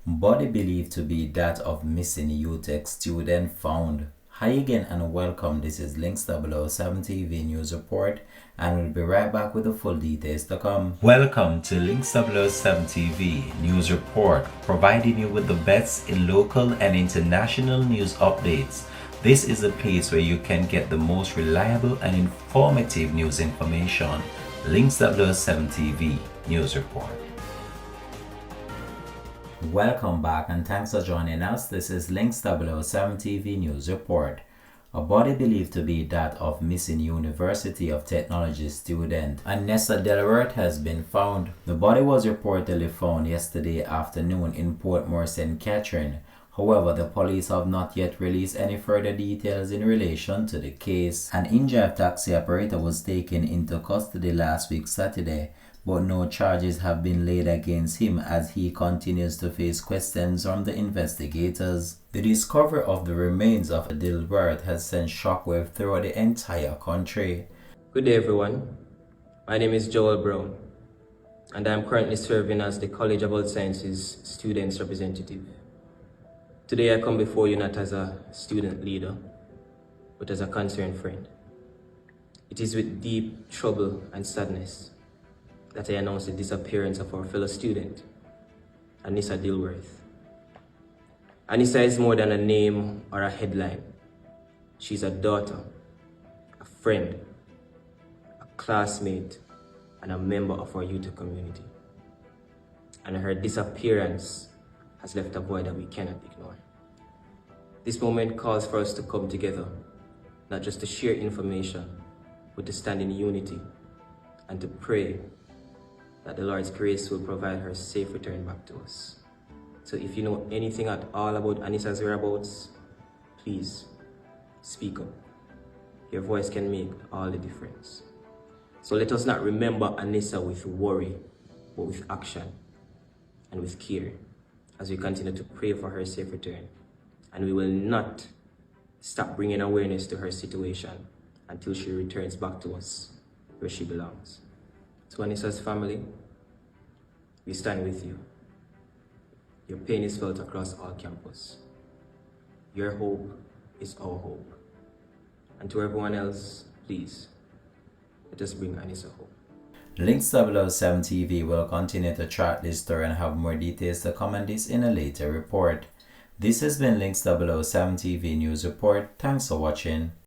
Body believed to be that of missing UTech student found. Hi again and welcome. This is Links 007 TV News Report, and we'll be right back with the full details to come. Welcome to Links 007 TV News Report, providing you with the best in local and international news updates. This is a place where you can get the most reliable and informative news information. Links 007 TV News Report. Welcome back and thanks for joining us. This is Links 007 TV News Report. A body believed to be that of missing University of Technology student Anessa Delaware has been found. The body was reportedly found yesterday afternoon in Portmore, St. Catherine. However, the police have not yet released any further details in relation to the case. An in-drive taxi operator was taken into custody last week Saturday, but no charges have been laid against him as he continues to face questions from the investigators. The discovery of the remains of Dilbert has sent shockwave throughout the entire country. Good day everyone, my name is Joel Brown and I am currently serving as the College of Health Sciences Students Representative. Today I come before you not as a student leader, but as a concerned friend. It is with deep trouble and sadness that I announce the disappearance of our fellow student, Anessa Dilworth. Anessa is more than a name or a headline. She's a daughter, a friend, a classmate, and a member of our UTech community. And her disappearance has left a void that we cannot ignore. This moment calls for us to come together, not just to share information, but to stand in unity and to pray that the Lord's grace will provide her safe return back to us. So if you know anything at all about Anessa's whereabouts, please speak up. Your voice can make all the difference. So let us not remember Anessa with worry, but with action and with care as we continue to pray for her safe return. And we will not stop bringing awareness to her situation until she returns back to us where she belongs. To Anessa's family, we stand with you. Your pain is felt across all campus. Your hope is our hope. And to everyone else, please, let us bring Anessa home. Links 007 TV will continue to track this story and have more details to come on this in a later report. This has been Links 007 TV News Report. Thanks for watching.